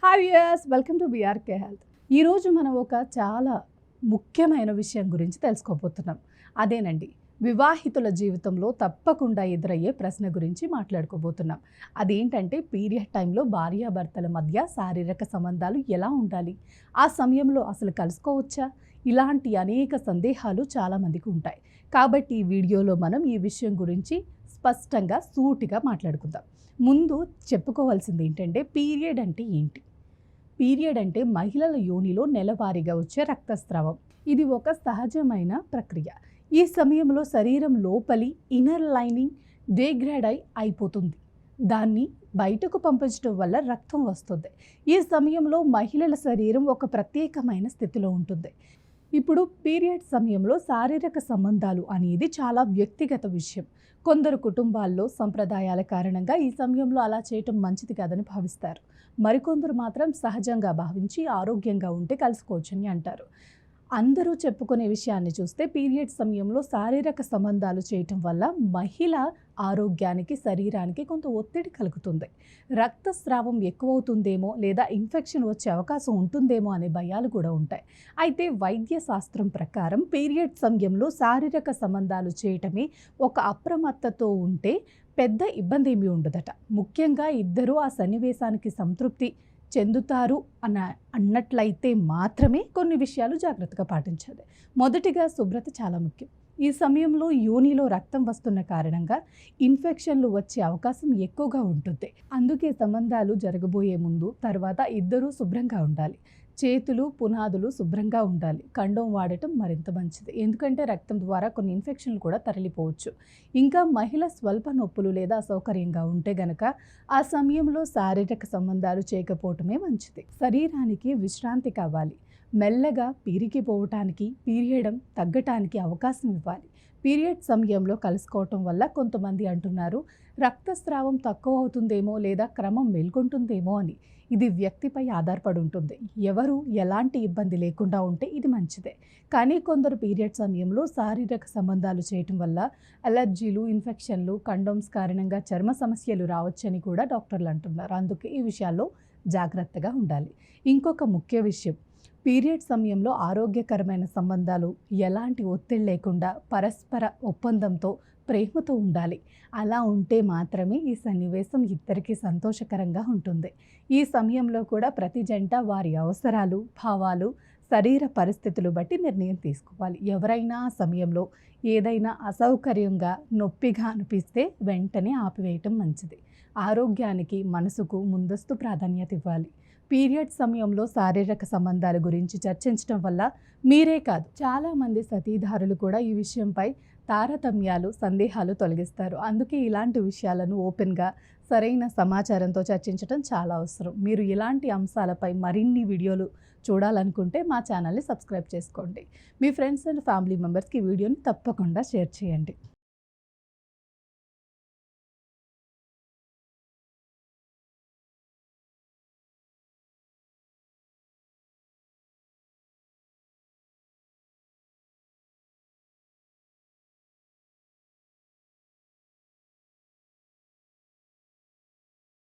Hi viewers, welcome to BRK health. ఈరోజు మనం ఒక చాలా ముఖ్యమైన విషయం గురించి తెలుసుకోబోతున్నాం. అదేనండి, వివాహితుల జీవితంలో తప్పకుండా ఎదురయ్యే ప్రశ్న గురించి మాట్లాడుకోబోతున్నాం. అదేంటంటే పీరియడ్ టైంలో భార్యాభర్తల మధ్య శారీరక సంబంధాలు ఎలా ఉండాలి, ఆ సమయంలో అసలు కలుసుకోవచ్చా, ఇలాంటి అనేక సందేహాలు చాలామందికి ఉంటాయి. కాబట్టి ఈ వీడియోలో మనం ఈ విషయం గురించి స్పష్టంగా సూటిగా మాట్లాడుకుందాం. ముందు చెప్పుకోవాల్సింది ఏంటంటే పీరియడ్ అంటే ఏంటి? పీరియడ్ అంటే మహిళల యోనిలో నెలవారీగా వచ్చే రక్తస్రావం. ఇది ఒక సహజమైన ప్రక్రియ. ఈ సమయంలో శరీరం లోపలి ఇన్నర్ లైనింగ్ డిగ్రేడ్ అయిపోతుంది. దాన్ని బయటకు పంపించడం వల్ల రక్తం వస్తుంది. ఈ సమయంలో మహిళల శరీరం ఒక ప్రత్యేకమైన స్థితిలో ఉంటుంది. ఇప్పుడు పీరియడ్ సమయంలో శారీరక సంబంధాలు అనేది చాలా వ్యక్తిగత విషయం. కొందరు కుటుంబాల్లో సంప్రదాయాల కారణంగా ఈ సమయంలో అలా చేయటం మంచిది కాదని భావిస్తారు. మరికొందరు మాత్రం సహజంగా భావించి ఆరోగ్యంగా ఉంటే కలుసుకోవచ్చని అంటారు. అందరూ చెప్పుకునే విషయాన్ని చూస్తే పీరియడ్ సమయంలో శారీరక సంబంధాలు చేయటం వల్ల మహిళ ఆరోగ్యానికి, శరీరానికి కొంత ఒత్తిడి కలుగుతుంది. రక్తస్రావం ఎక్కువవుతుందేమో లేదా ఇన్ఫెక్షన్ వచ్చే అవకాశం ఉంటుందేమో అనే భయాలు కూడా ఉంటాయి. అయితే వైద్య శాస్త్రం ప్రకారం పీరియడ్ సమయంలో శారీరక సంబంధాలు చేయటమే ఒక అప్రమత్తతో ఉంటే పెద్ద ఇబ్బంది ఏమీ ఉండదట. ముఖ్యంగా ఇద్దరూ ఆ సన్నివేశానికి సంతృప్తి చెందుతారు అన్నట్లయితే మాత్రమే కొన్ని విషయాలు జాగ్రత్తగా పాటించాలి. మొదటిగా శుభ్రత చాలా ముఖ్యం. ఈ సమయంలో యోనిలో రక్తం వస్తున్న కారణంగా ఇన్ఫెక్షన్లు వచ్చే అవకాశం ఎక్కువగా ఉంటుంది. అందుకే సంబంధాలు జరగబోయే ముందు, తర్వాత ఇద్దరూ శుభ్రంగా ఉండాలి. చేతులు, పునాదులు శుభ్రంగా ఉండాలి. కండోమ్ వాడటం మరింత మంచిది, ఎందుకంటే రక్తం ద్వారా కొన్ని ఇన్ఫెక్షన్లు కూడా తరలిపోవచ్చు. ఇంకా మహిళ స్వల్ప నొప్పులు లేదా అసౌకర్యంగా ఉంటే గనక ఆ సమయంలో శారీరక సంబంధాలు చేయకపోవటమే మంచిది. శరీరానికి విశ్రాంతి కావాలి. మెల్లగా పీరికిపోవటానికి, పీరియడ్ తగ్గటానికి అవకాశం ఇవ్వాలి. పీరియడ్ సమయంలో కలుసుకోవటం వల్ల కొంతమంది అంటున్నారు రక్తస్రావం తక్కువ అవుతుందేమో లేదా క్రమం మేల్కొంటుందేమో అని. ఇది వ్యక్తిపై ఆధారపడి ఉంటుంది. ఎవరు ఎలాంటి ఇబ్బంది లేకుండా ఉంటే ఇది మంచిదే. కానీ కొందరు పీరియడ్ సమయంలో శారీరక సంబంధాలు చేయటం వల్ల అలర్జీలు, ఇన్ఫెక్షన్లు, కండోమ్స్ కారణంగా చర్మ సమస్యలు రావచ్చని కూడా డాక్టర్లు అంటున్నారు. అందుకే ఈ విషయాల్లో జాగ్రత్తగా ఉండాలి. ఇంకొక ముఖ్య విషయం, పీరియడ్ సమయంలో ఆరోగ్యకరమైన సంబంధాలు ఎలాంటి ఒత్తిడి లేకుండా పరస్పర ఒప్పందంతో, ప్రేమతో ఉండాలి. అలా ఉంటే మాత్రమే ఈ సన్నివేశం ఇద్దరికీ సంతోషకరంగా ఉంటుంది. ఈ సమయంలో కూడా ప్రతి జంట వారి అవసరాలు, భావాలు, శరీర పరిస్థితులు బట్టి నిర్ణయం తీసుకోవాలి. ఎవరైనా ఆ సమయంలో ఏదైనా అసౌకర్యంగా, నొప్పిగా అనిపిస్తే వెంటనే ఆపివేయటం మంచిది. ఆరోగ్యానికి, మనసుకు ముందస్తు ప్రాధాన్యత ఇవ్వాలి. పీరియడ్ సమయంలో శారీరక సంబంధాల గురించి చర్చించడం వల్ల మీరే కాదు, చాలామంది సతీదారులు కూడా ఈ విషయంపై తారతమ్యాలు, సందేహాలు తొలగిస్తారు. అందుకే ఇలాంటి విషయాలను ఓపెన్గా, సరైన సమాచారంతో చర్చించడం చాలా అవసరం. మీరు ఇలాంటి అంశాలపై మరిన్ని వీడియోలు చూడాలనుకుంటే మా ఛానల్ని సబ్స్క్రైబ్ చేసుకోండి. మీ ఫ్రెండ్స్ అండ్ ఫ్యామిలీ మెంబర్స్కి వీడియోని తప్పకుండా షేర్ చేయండి.